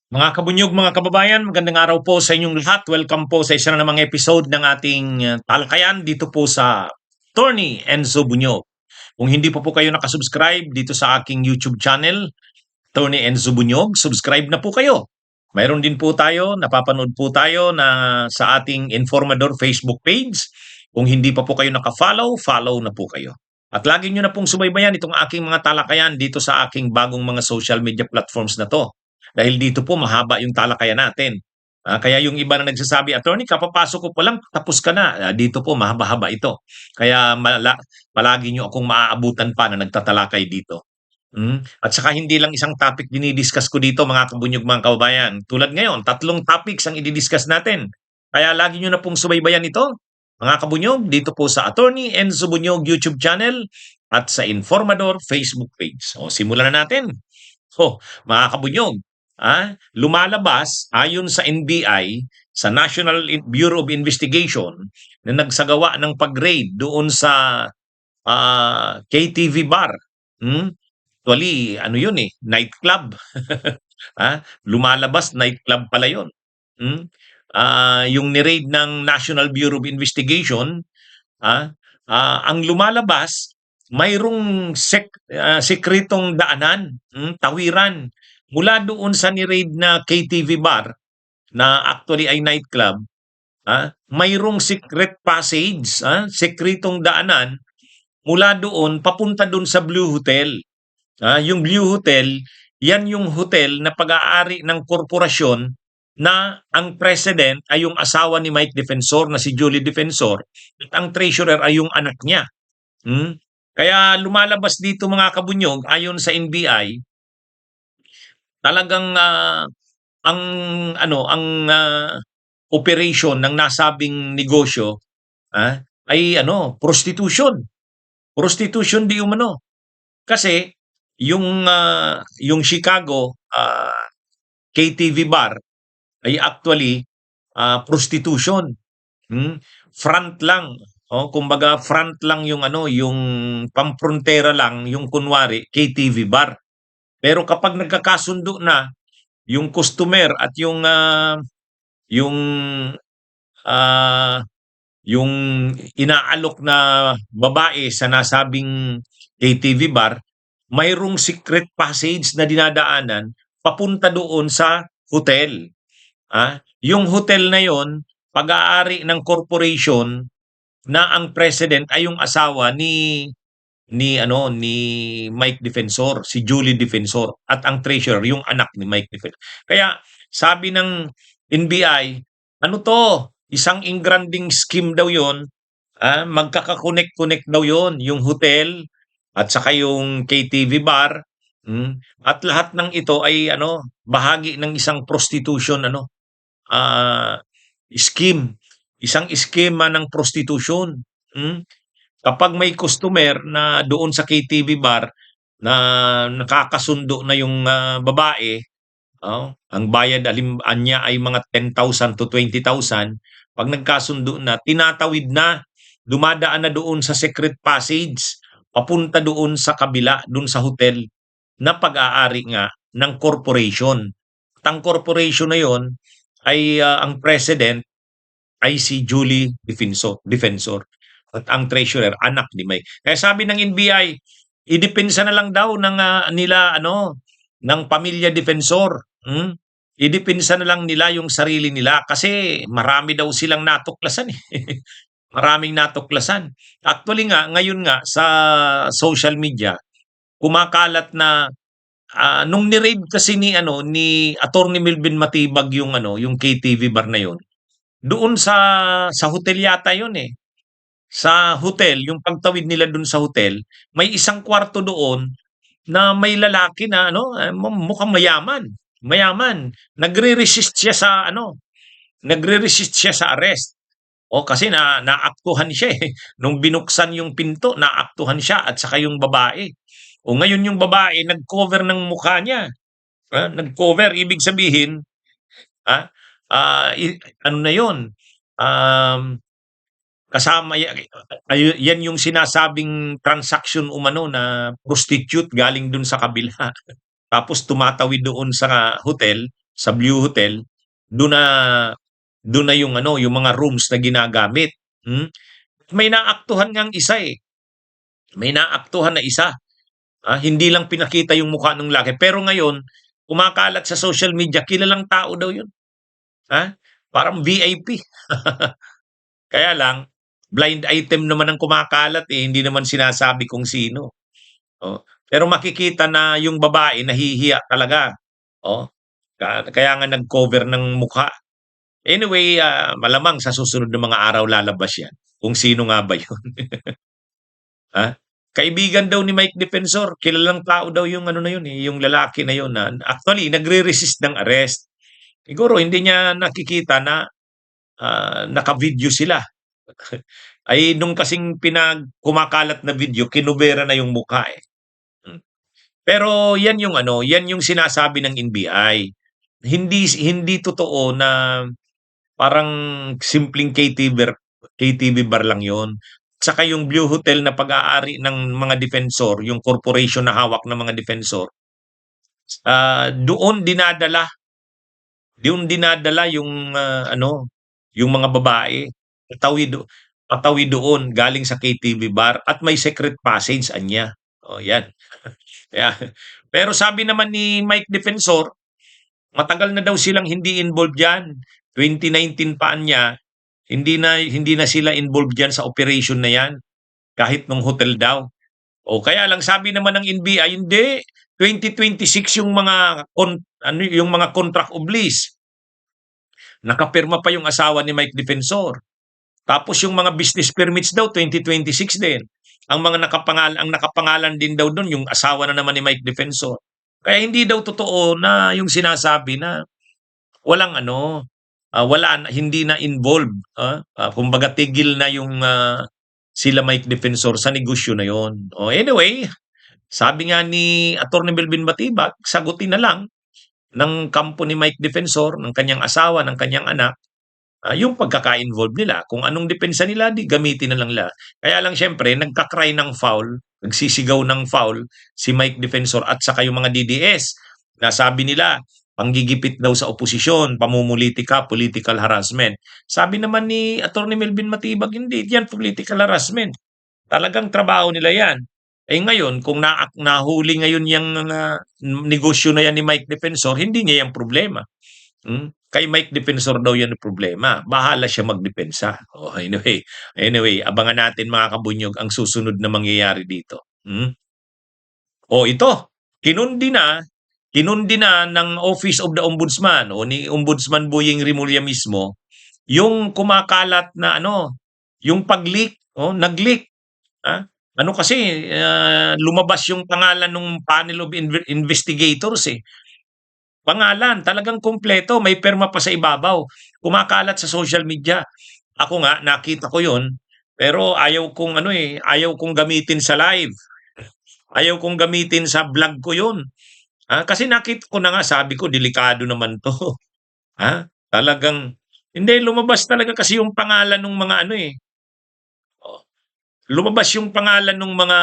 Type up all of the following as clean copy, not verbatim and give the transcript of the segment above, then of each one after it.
Mga kabunyog, mga kababayan, magandang araw po sa inyong lahat. Welcome po sa isa na namang episode ng ating talakayan dito po sa Tony Enzo Bunyog. Kung hindi po kayo nakasubscribe dito sa aking YouTube channel, Tony Enzo Bunyog, subscribe na po kayo. Mayroon din po tayo, napapanood po tayo na sa ating Informador Facebook page. Kung hindi pa po kayo nakafollow, follow na po kayo. At lagi nyo na pong subaybayan itong aking mga talakayan dito sa aking bagong mga social media platforms na to. Dahil dito po mahaba yung talakayan natin. Kaya yung iba na nagsasabi, attorney, kapapasok ko pa lang, tapos ka na. Dito po mahaba-haba ito. Kaya palagi nyo akong maaabutan pa na nagtatalakay dito. At saka hindi lang isang topic dinidiscuss ko dito mga kabunyog, mga kababayan. Tulad ngayon, 3 topics ang i-discuss natin. Kaya lagi nyo na pong subaybayan ito, mga kabunyog, dito po sa Attorney Enzo Bunyog YouTube channel at sa Informador Facebook page. O, simulan na natin. Mga kabunyog, lumalabas ayon sa NBI, sa National Bureau of Investigation, na nagsagawa ng pag-raid doon sa KTV bar. Actually, ano yun nightclub. Lumalabas, nightclub pala yun. Yung ni-raid ng National Bureau of Investigation, ang lumalabas, mayroong sekretong daanan, tawiran, mula doon sa ni-raid na KTV bar, na actually ay nightclub, mayroong secret passage, sekretong daanan, mula doon, papunta doon sa Blue Hotel. Yung Blue Hotel, yan yung hotel na pag-aari ng korporasyon na ang president ay yung asawa ni Mike Defensor na si Julie Defensor at ang treasurer ay yung anak niya. Kaya lumalabas dito mga kabunyog, ayon sa NBI, talagang ang operation ng nasabing negosyo ay prostitution. Prostitution di umano. Kasi yung Chicago KTV bar ay actually prostitution. Front lang. Kumbaga front lang yung pamprontera lang, yung kunwari KTV bar. Pero kapag nagkakasundo na yung customer at yung yung inaalok na babae sa nasabing KTV bar, mayroong secret passage na dinadaanan papunta doon sa hotel. Yung hotel na yon, pag-aari ng corporation na ang president ay yung asawa ni Mike Defensor, si Julie Defensor, at ang treasurer yung anak ni Mike Defensor. Kaya sabi ng NBI, ano to? Isang ingranding scheme daw 'yon. Magkaka-connect daw 'yon, yung hotel at saka yung KTV bar, at lahat ng ito ay bahagi ng isang prostitution scheme, isang eskema ng prostitution. Kapag may customer na doon sa KTV bar na nakakasundo na yung babae, ang bayad niya ay mga 10,000 to 20,000, pag nagkasundo na, tinatawid na, dumadaan na doon sa secret passage, papunta doon sa kabila, doon sa hotel, na pag-aari nga ng corporation. At ang corporation na yon ay ang president ay si Julie Defensor. At ang treasurer, anak ni Mike. Kaya sabi ng NBI, idepensa na lang daw ng ng pamilya Defensor. Idepensa na lang nila yung sarili nila kasi marami daw silang natuklasan Maraming natuklasan. Actually nga, ngayon nga sa social media, kumakalat na nung ni-raid kasi ni Attorney Melvin Matibag yung KTV bar na yon. Doon sa hotel yata yon sa hotel, yung pagtawid nila doon sa hotel, may isang kwarto doon na may lalaki na mukhang mayaman. Mayaman. Nagre-resist siya sa nagre-resist siya sa arrest. Kasi naaktuhan siya Nung binuksan yung pinto, naaktuhan siya at saka yung babae. Ngayon yung babae nag-cover ng mukha niya. Nag-cover, ibig sabihin, ano na yun? Kasama yan yung sinasabing transaction umano na prostitute galing dun sa kabila. Tapos tumatawid doon sa hotel sa Blue Hotel, doon na doon na yung ano, yung mga rooms na ginagamit. Hmm? May naaktuhan ngang isa eh. May naaktuhan na isa. Hindi lang pinakita yung mukha ng laki. Pero ngayon, kumakalat sa social media, kilalang tao daw yun. Ha? Parang VIP. Kaya lang, blind item naman ang kumakalat eh. Hindi naman sinasabi kung sino. Oh. Pero makikita na yung babae nahihiya talaga. Oh. Kaya nga nag-cover ng mukha. Anyway, malamang sa susunod na mga araw lalabas yan. Kung sino nga ba yun. Ha? Kaibigan daw ni Mike Defensor, kilalang tao daw yung ano na yun eh, yung lalaki na yun na actually nagre-resist ng arrest. Siguro hindi niya nakikita na naka-video sila. Ay nung kasing kumakalat na video, kinubera na yung mukha eh. Hmm. Pero yan yung ano, yan yung sinasabi ng NBI. Hindi totoo na parang simpleng KTV bar lang yon. Saka yung Blue Hotel na pag-aari ng mga defensor, yung corporation na hawak ng mga defensor, doon dinadala yung ano, yung mga babae patawi do patawi doon galing sa KTV bar at may secret passage anya. Oh, yan. Kaya, pero sabi naman ni Mike Defensor, matagal na daw silang hindi involved diyan. 2019 pa niya, hindi na sila involved diyan sa operation na 'yan, kahit nung hotel daw. O kaya lang sabi naman ng NBI, hindi, 2026 yung mga yung mga contract of lease. Nakapirma pa yung asawa ni Mike Defensor. Tapos yung mga business permits daw 2026 din. Ang nakapangalan din daw doon yung asawa na naman ni Mike Defensor. Kaya hindi daw totoo na yung sinasabi na walang ano, hindi na involved. Kumbaga tigil na yung sila Mike Defensor sa negosyo na yon. Anyway, sabi nga ni Attorney Melvin Matibag, sagutin na lang ng kampo ni Mike Defensor, ng kanyang asawa, ng kanyang anak, yung pagkaka-involve nila. Kung anong depensa nila, di gamitin na lang nila. Kaya lang syempre, nagka-cry ng foul, nagsisigaw ng foul si Mike Defensor at saka yung mga DDS. Nasabi nila, panggigipit daw sa oposisyon, pamumulitika, political harassment. Sabi naman ni Attorney Melvin Matibag, hindi yan political harassment. Talagang trabaho nila yan. Eh ngayon, kung nahuli ngayon yung negosyo na yan ni Mike Defensor, hindi niya yung problema. Kay Mike Defensor daw yan ang problema. Bahala siya magdepensa. Anyway, abangan natin mga kabunyog ang susunod na mangyayari dito. Ito, kinundi na ng Office of the Ombudsman o ni Ombudsman Boyeng Rimulya mismo yung kumakalat na yung pag-leak, nag-leak. Ano kasi, lumabas yung pangalan ng panel of investigators eh. Pangalan, talagang kumpleto, may perma pa sa ibabaw. Kumakalat sa social media. Ako nga, nakita ko yun, pero ayaw kong gamitin sa live. Ayaw kong gamitin sa vlog ko yun. Kasi nakita ko na nga, sabi ko, delikado naman to. Talagang, hindi, lumabas talaga kasi yung pangalan ng mga lumabas yung pangalan ng mga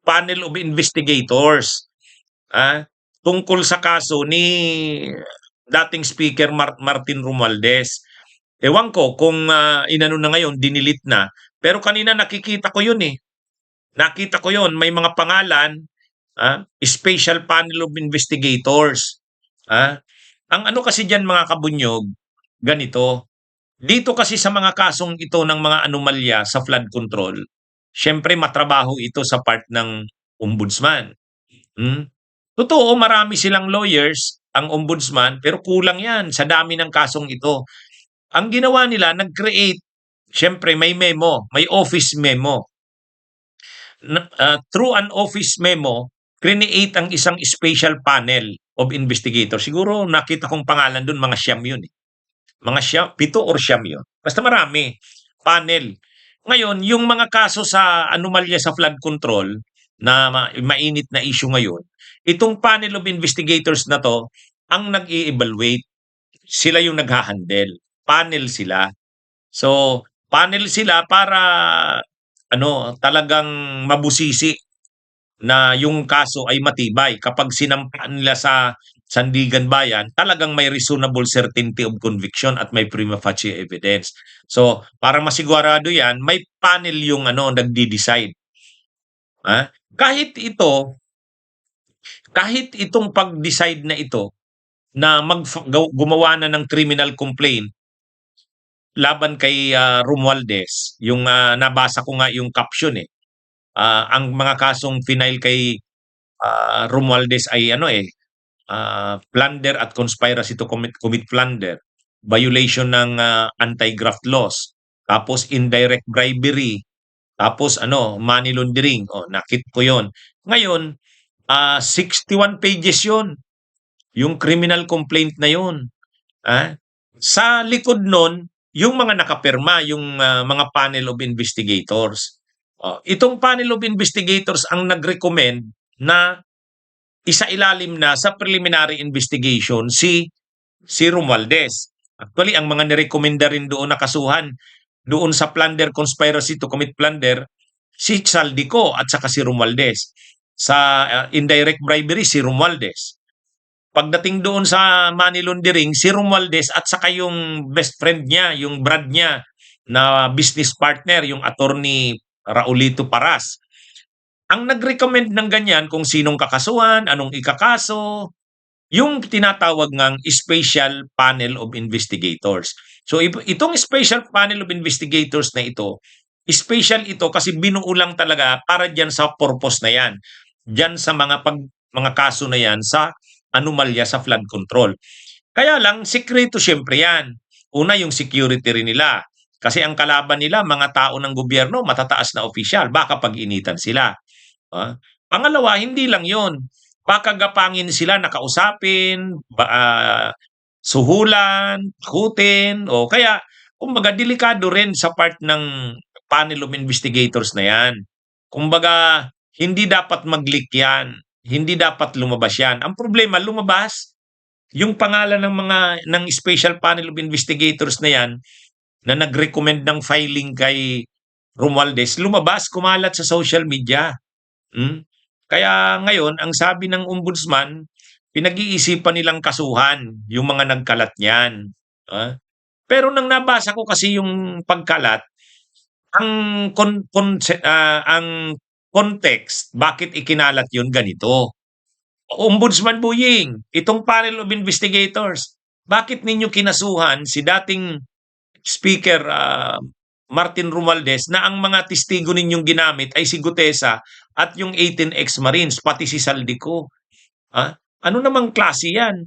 panel of investigators. Tungkol sa kaso ni dating Speaker Martin Romualdez. Ewan ko kung inano na ngayon, dinilit na. Pero kanina nakikita ko yun eh. Nakita ko yun, may mga pangalan, Special Panel of Investigators. Ang ano kasi dyan mga kabunyog, ganito. Dito kasi sa mga kasong ito ng mga anomalya sa flood control, syempre matrabaho ito sa part ng ombudsman. Totoo, marami silang lawyers, ang ombudsman, pero kulang yan sa dami ng kasong ito. Ang ginawa nila, nag-create, syempre may memo, may office memo. Through an office memo, create ang isang special panel of investigators. Siguro nakita kong pangalan dun, mga siyam yun. Mga 7 or siyam yun. Basta marami. Panel. Ngayon, yung mga kaso sa anomalya sa flood control, na mainit na issue ngayon, itong panel of investigators na to, ang nag-i-evaluate. Sila yung naghahandle. Panel sila. So, panel sila para talagang mabusisi na yung kaso ay matibay kapag sinampaan nila sa Sandigan Bayan, talagang may reasonable certainty of conviction at may prima facie evidence. So, para masigurado 'yan, may panel yung ano nagde-decide, ah. Kahit itong pag-decide na ito na gumawa na ng criminal complaint laban kay Romualdez, yung nabasa ko nga yung caption eh. Ang mga kasong final kay Romualdez ay ano eh, plunder at conspiracy to commit plunder, violation ng anti-graft laws, tapos indirect bribery, tapos ano, money laundering. Oh, nakit ko 'yon. Ngayon, 61 pages 'yon, yung criminal complaint na 'yon. Ah, sa likod nun, yung mga nakapirma, yung mga panel of investigators. Oh, itong panel of investigators ang nag-recommend na isailalim na sa preliminary investigation si Romualdez. Actually, ang mga nirekomenda rin doon na kasuhan doon sa plunder conspiracy to commit plunder, si Saldico at saka si Romualdez. Sa indirect bribery, si Romualdez. Pagdating doon sa money laundering, si Romualdez at saka yung best friend niya, yung brad niya na business partner, yung attorney Raulito Paras. Ang nag-recommend ng ganyan kung sinong kakasuhan, anong ikakaso, yung tinatawag ngang Special Panel of Investigators. So itong Special Panel of Investigators na ito, special ito kasi binuo lang talaga para diyan sa purpose na yan. Diyan sa mga kaso na yan sa anomalya sa flood control. Kaya lang sikreto siyempre yan. Una yung security rin nila. Kasi ang kalaban nila mga tao ng gobyerno, matataas na opisyal, baka pag-initan sila. Pangalawa, hindi lang 'yon. Baka gapangin sila na kausapin, suhulan, takutin, o kaya kumbaga delikado rin sa part ng panel of investigators na 'yan. Kumbaga hindi dapat mag-leak 'yan, hindi dapat lumabas 'yan. Ang problema lumabas yung pangalan ng special panel of investigators na 'yan na nag-recommend ng filing kay Romualdez, lumabas, kumalat sa social media. Kaya ngayon, ang sabi ng ombudsman, pinag-iisipan nilang kasuhan yung mga nagkalat niyan. Pero nang nabasa ko kasi yung pagkalat, ang ang context bakit ikinalat yun ganito. Ombudsman Buying, itong panel of investigators, bakit ninyo kinasuhan si dating Speaker Martin Romualdez na ang mga testigo ninyong ginamit ay si Gutesa at yung 18 ex-Marines, pati si Saldico. Ano namang klase yan?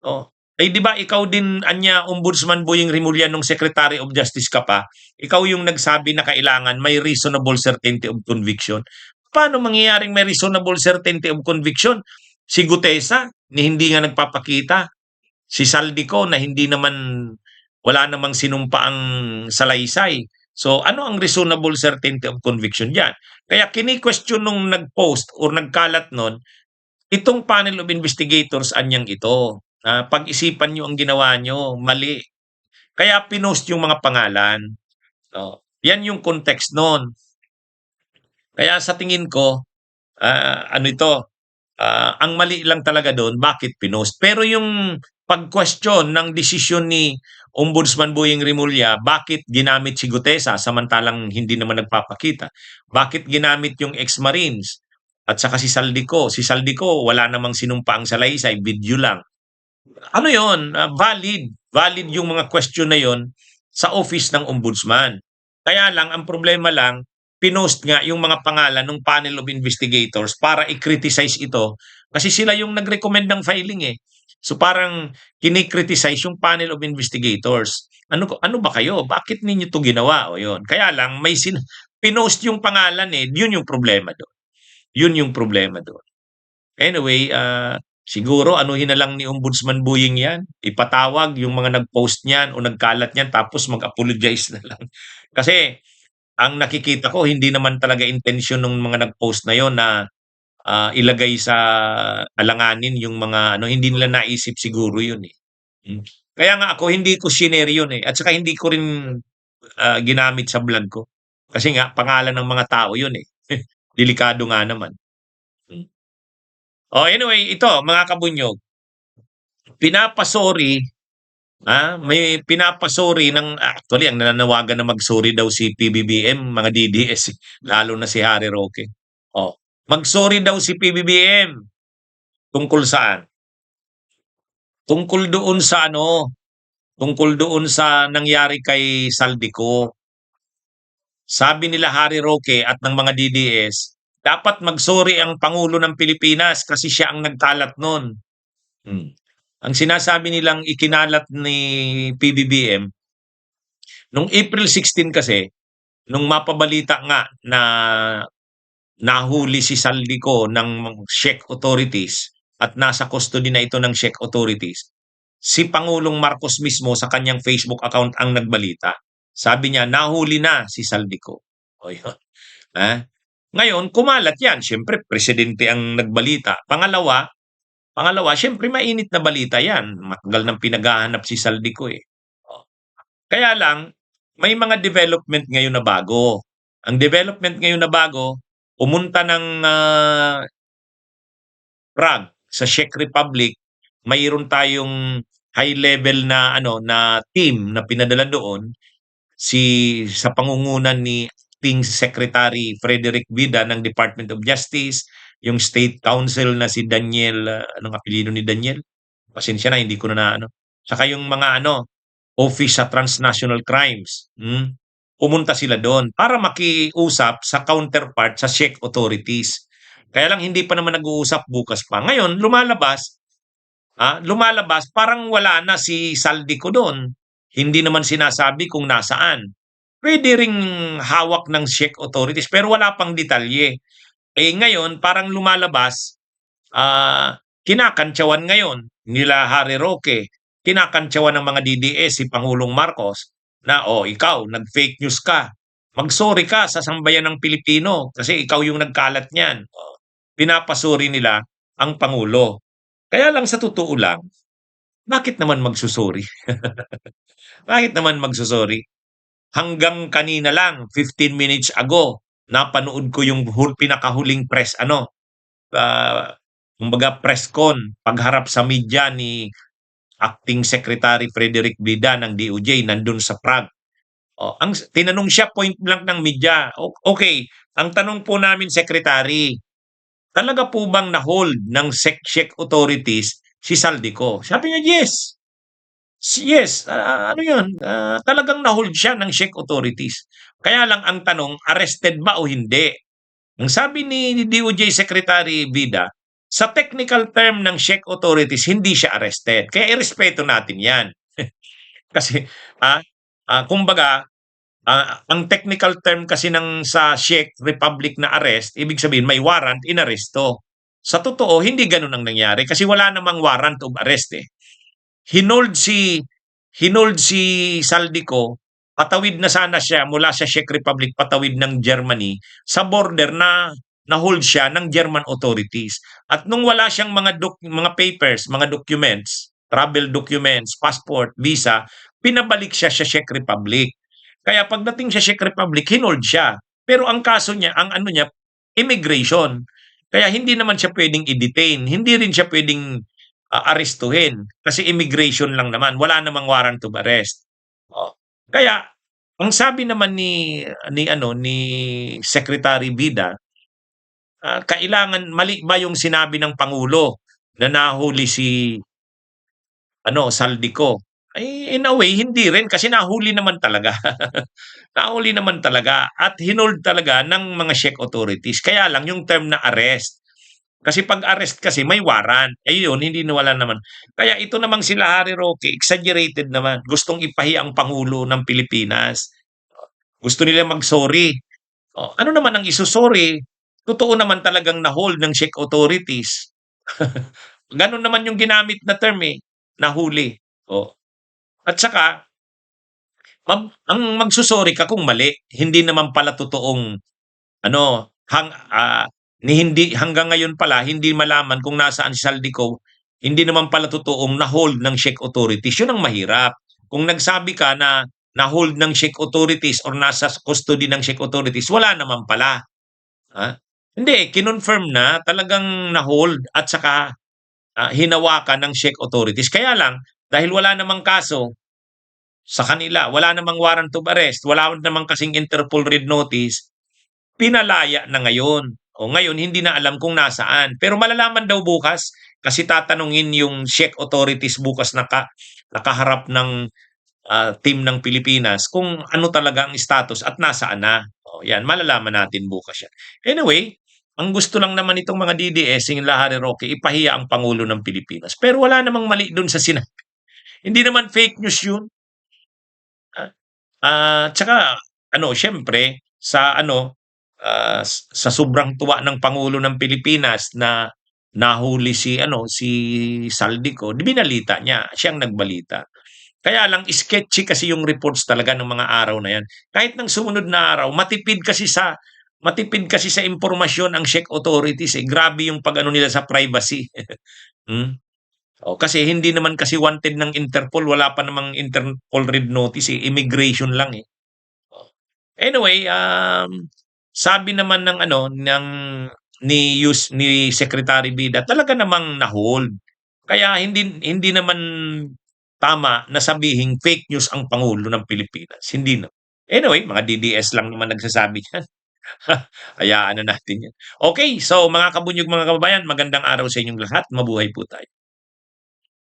Oh. Eh di ba ikaw din, anya Ombudsman Boying Rimulya, nung Secretary of Justice ka pa, ikaw yung nagsabi na kailangan may reasonable certainty of conviction. Paano mangyayaring may reasonable certainty of conviction? Si Gutesa, ni hindi nga nagpapakita. Si Saldico na hindi naman, wala namang sinumpaang salaysay. So ano ang reasonable certainty of conviction diyan? Kaya kini-question nung nag-post or nagkalat nun, itong panel of investigators anyang ito. Pag-isipan nyo ang ginawa nyo, mali. Kaya pinost yung mga pangalan. Yan yung context nun. Kaya sa tingin ko, ano ito, ang mali lang talaga doon, bakit pinost? Pero yung pag-question ng desisyon ni Ombudsman Boying Rimulya, bakit ginamit si Gutesa samantalang hindi naman nagpapakita? Bakit ginamit yung ex-Marines? At saka si Saldico. Si Saldico, wala namang sinumpaang salaysay, video lang. Ano yon? Valid. Valid yung mga question na yon sa office ng Ombudsman. Kaya lang, ang problema lang, pinost nga yung mga pangalan ng panel of investigators para i-criticize ito kasi sila yung nag-recommend ng filing eh. So parang kini-criticize yung panel of investigators. Ano ba kayo? Bakit ninyo to ginawa? O yun. Kaya lang pinost yung pangalan eh. Yun yung problema doon. Yun yung problema doon. Anyway, siguro anuhin na lang ni Ombudsman Buying yan. Ipatawag yung mga nag-post niyan o nagkalat niyan tapos mag-apologize na lang. Kasi ang nakikita ko hindi naman talaga intensyon ng mga nag-post na yon na ilagay sa alanganin yung mga ano, hindi nila naisip siguro yun eh. Kaya nga ako hindi ko shinare yun eh. At saka hindi ko rin ginamit sa vlog ko. Kasi nga pangalan ng mga tao yun eh. Delikado nga naman. Oh, anyway, ito mga kabunyog. pinapasori, may pinapasori actually ang nananawagan na magsori daw si PBBM, mga DDS, lalo na si Harry Roque. Oh, magsori daw si PBBM tungkol saan? Tungkol doon sa tungkol doon sa nangyari kay Saldico. Sabi nila Harry Roque at ng mga DDS, dapat magsori ang Pangulo ng Pilipinas kasi siya ang nagkalat nun. Hmm. Ang sinasabi nilang ikinalat ni PBBM, nung April 16 kasi, nung mapabalita nga na nahuli si Saldico ng Czech authorities at nasa custody na ito ng Czech authorities, si Pangulong Marcos mismo sa kanyang Facebook account ang nagbalita. Sabi niya, nahuli na si Saldico. O yun. Ngayon, kumalat yan. Siyempre, presidente ang nagbalita. Pangalawa, siyempre mainit na balita yan. Matagal nang pinaghahanap si Saldico eh. Kaya lang, may mga development ngayon na bago. Ang development ngayon na bago, pumunta ng Prague sa Czech Republic, mayroon tayong high level na na team na pinadala doon sa pangungunan ni Acting Secretary Frederick Vida ng Department of Justice, yung State Counsel na si Daniel, anong apelyido ni Daniel? Pasensya na, hindi ko na saka yung mga Office sa Transnational Crimes. Pumunta sila doon para makiusap sa counterpart sa Czech authorities. Kaya lang hindi pa naman nag-uusap, bukas pa. Ngayon, lumalabas parang wala na si Saldico doon. Hindi naman sinasabi kung nasaan. Pwede ring hawak ng Czech authorities pero wala pang detalye. Ngayon parang lumalabas, kinakantsawan ngayon nila Harry Roque, kinakantsawan ng mga DDS si Pangulong Marcos na ikaw nag-fake news ka. Magsorry ka sa sambayan ng Pilipino kasi ikaw yung nagkalat niyan. Pinapasuri nila ang Pangulo. Kaya lang sa totoo lang, bakit naman magsusuri? Bakit naman magsusuri? Hanggang kanina lang, 15 minutes ago, napanood ko yung pinakahuling kumbaga press con, pagharap sa media ni Acting Secretary Frederick Vida ng DOJ nandun sa Prague. Ang tinanong siya point blank ng media, okay, ang tanong po namin Secretary, talaga po bang na-hold ng Czech authorities si Saldico? Sabi niya, yes. Yes, ano yun, talagang na-hold siya ng Czech authorities. Kaya lang ang tanong, arrested ba o hindi? Ang sabi ni DOJ Secretary Vida, sa technical term ng Czech authorities, hindi siya arrested. Kaya irespeto natin yan. Kasi, kumbaga, ang technical term kasi sa Czech Republic na arrest, ibig sabihin may warrant, inaresto. Sa totoo, hindi ganun ang nangyari kasi wala namang warrant of arrest eh. Hinold si Saldico, patawid na sana siya mula sa Czech Republic, patawid ng Germany, sa border na-hold siya ng German authorities. At nung wala siyang mga papers, mga documents, travel documents, passport, visa, pinabalik siya sa Czech Republic. Kaya pagdating sa Czech Republic, hinold siya. Pero ang kaso niya, ang immigration. Kaya hindi naman siya pwedeng i-detain, hindi rin siya pwedeng arestuhin kasi immigration lang naman, wala namang warrant of arrest. Kaya ang sabi naman ni Secretary Vida, kailangan mali ba yung sinabi ng Pangulo na nahuli si Saldico? In a way, hindi rin kasi nahuli naman talaga. Nahuli naman talaga at hinold talaga ng mga Czech authorities. Kaya lang yung term na arrest. Kasi pag arrest kasi may warrant. Yun, hindi nawala naman. Kaya ito namang sila Harry Roque, exaggerated naman. Gustong ipahiya ang Pangulo ng Pilipinas. Gusto nila mag-sorry. Ano naman ang isusorry? Totoo naman talagang na-hold ng Czech authorities. Ganun naman yung ginamit na term nahuli. At saka, ang magsusori ka kung mali. Hindi naman pala totoong hindi hanggang ngayon pala hindi malaman kung nasaan si Saldico, hindi naman pala totoong na-hold ng Czech authorities. Yun ang mahirap. Kung nagsabi ka na na-hold ng Czech authorities or nasa custody ng Czech authorities, wala naman pala. Hindi, kinonfirm na talagang na-hold at saka hinawakan ng Czech authorities. Kaya lang, dahil wala namang kaso sa kanila, wala namang warrant of arrest, wala namang kasing Interpol Red Notice, pinalaya na ngayon. O ngayon, hindi na alam kung nasaan. Pero malalaman daw bukas kasi tatanungin yung Czech authorities bukas nakaharap ng team ng Pilipinas kung ano talaga ang status at nasaan na. O, yan, malalaman natin bukas yan. Anyway, ang gusto lang naman itong mga DDS, yung Lahari Roque, ipahiya ang Pangulo ng Pilipinas. Pero wala namang mali doon sa sinabi. Hindi naman fake news yun. Tsaka ano, siyempre sa ano, sa sobrang tuwa ng Pangulo ng Pilipinas na nahuli si Saldico, binalita niya, siyang nagbalita. Kaya lang sketchy kasi yung reports talaga ng mga araw na yan. Kahit ng sumunod na araw, matipid kasi sa impormasyon ang Czech authorities eh. Grabe yung pag-ano nila sa privacy. Hmm? Kasi hindi naman kasi wanted ng Interpol, wala pa namang Interpol Red Notice eh, immigration lang eh. Anyway, sabi naman ng ano ni Secretary Bida, talaga namang na-hold. Kaya hindi hindi naman tama na sabihing fake news ang Pangulo ng Pilipinas. Hindi na. Anyway, mga DDS lang naman nagsasabi niyan. Hayaan na natin yan. Okay, so mga kabunyog mga kababayan, magandang araw sa inyong lahat. Mabuhay po tayo.